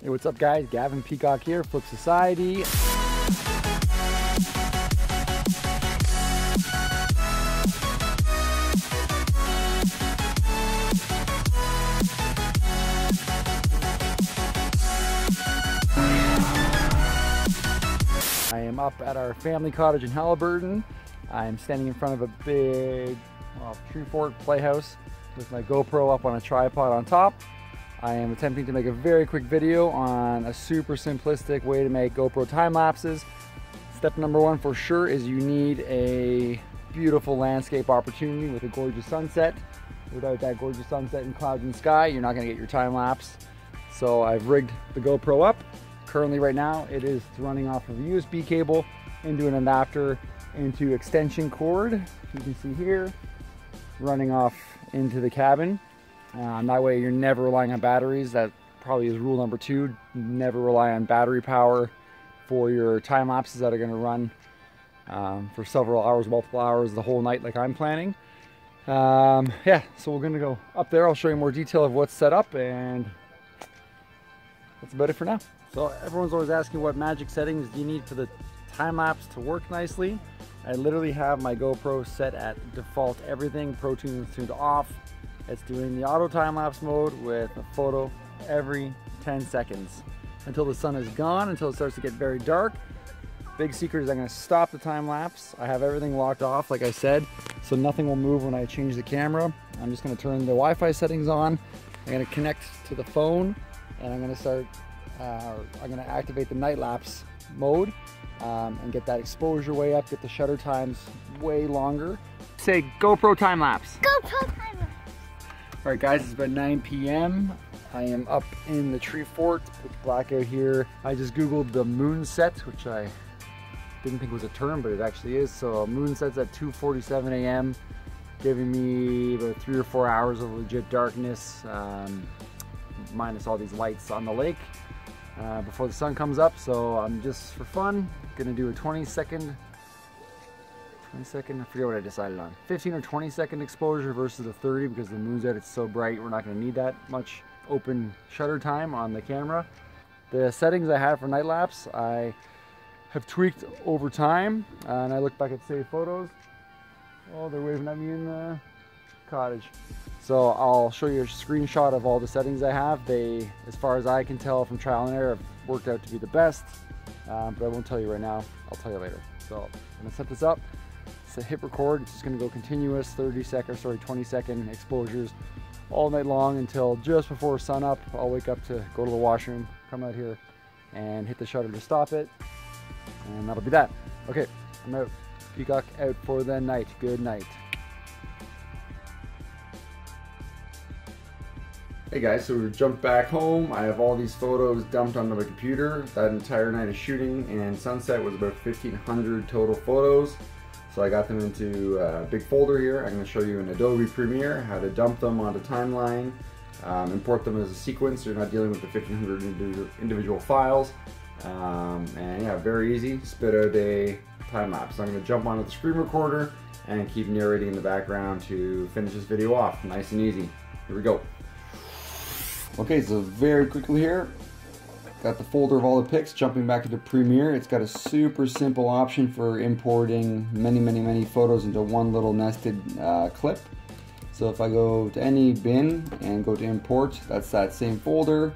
Hey, what's up guys? Gavin Peacock here, Flip Society. I am up at our family cottage in Halliburton. I am standing in front of a big tree fort playhouse with my GoPro up on a tripod on top. I am attempting to make a very quick video on a super simplistic way to make GoPro time lapses. Step number one for sure is you need a beautiful landscape opportunity with a gorgeous sunset. Without that gorgeous sunset and clouds and sky, you're not gonna get your time lapse. So I've rigged the GoPro up. Currently right now it is running off of a USB cable into an adapter into extension cord. You can see here, running off into the cabin. That way you're never relying on batteries. That probably is rule number 2. Never rely on battery power for your time lapses that are going to run for several hours, multiple hours, the whole night like I'm planning. Yeah, so we're going to go up there. I'll show you more detail of what's set up, and that's about it for now. So everyone's always asking what magic settings do you need for the time lapse to work nicely. I literally have my GoPro set at default everything. Pro Tuning is tuned off. It's doing the auto time-lapse mode with a photo every 10 seconds until the sun is gone, until it starts to get very dark. Big secret is I'm going to stop the time-lapse. I have everything locked off, like I said, so nothing will move when I change the camera. I'm just going to turn the Wi-Fi settings on. I'm going to connect to the phone, and I'm going to start, I'm going to activate the night-lapse mode and get that exposure way up, get the shutter times way longer. Say GoPro time-lapse. GoPro time-lapse. Alright guys, it's about 9 p.m. I am up in the tree fort. It's black out here. I just googled the moon set, which I didn't think was a term, but it actually is. So moon set's at 2:47 a.m. giving me about 3 or 4 hours of legit darkness, minus all these lights on the lake before the sun comes up. So I'm just for fun gonna do a 20 second, I forget what I decided on. 15 or 20 second exposure versus the 30 because the moon's out, it's so bright, we're not gonna need that much open shutter time on the camera. The settings I have for night lapse, I have tweaked over time, and I look back at saved photos. Oh, they're waving at me in the cottage. So I'll show you a screenshot of all the settings I have. They, as far as I can tell from trial and error, have worked out to be the best, but I won't tell you right now, I'll tell you later. So I'm gonna set this up. So hit record. It's just going to go continuous 20 second exposures all night long until just before sun up. I'll wake up to go to the washroom, come out here and hit the shutter to stop it, and that'll be that. Okay, I'm out. Peacock out for the night. Good night. Hey guys, so we jumped back home. I have all these photos dumped onto my computer. That entire night of shooting and sunset was about 1,500 total photos. So I got them into a big folder here. I'm going to show you in Adobe Premiere how to dump them onto Timeline, import them as a sequence so you're not dealing with the 1,500 individual files. And yeah, very easy. Spit out a time lapse. So I'm going to jump onto the screen recorder and keep narrating in the background to finish this video off. Nice and easy. Here we go. Okay, so very quickly here, got the folder of all the pics, jumping back into Premiere. It's got a super simple option for importing many photos into one little nested clip. So if I go to any bin and go to import, that's that same folder.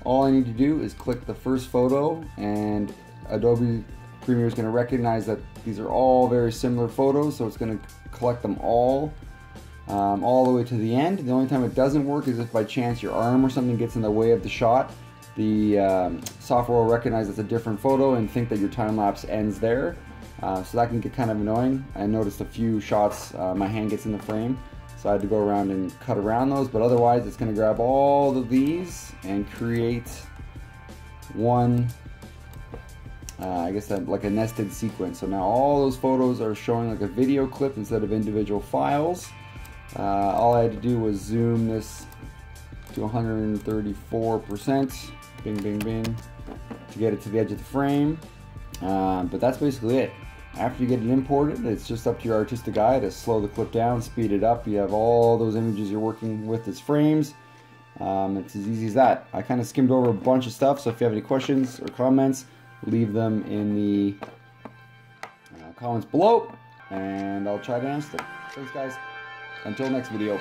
All I need to do is click the first photo, and Adobe Premiere is going to recognize that these are all very similar photos, so it's going to collect them all the way to the end. The only time it doesn't work is if by chance your arm or something gets in the way of the shot. The software will recognize it's a different photo and think that your time lapse ends there. So that can get kind of annoying. I noticed a few shots my hand gets in the frame, so I had to go around and cut around those, but otherwise it's going to grab all of these and create one, I guess that like a nested sequence. So now all those photos are showing like a video clip instead of individual files. All I had to do was zoom this to 134%. Bing, bing, bing, to get it to the edge of the frame. But that's basically it. After you get it imported, it's just up to your artistic eye to slow the clip down, speed it up. You have all those images you're working with as frames. It's as easy as that. I kind of skimmed over a bunch of stuff, so if you have any questions or comments, leave them in the comments below, and I'll try to answer them. Thanks, guys. Until next video.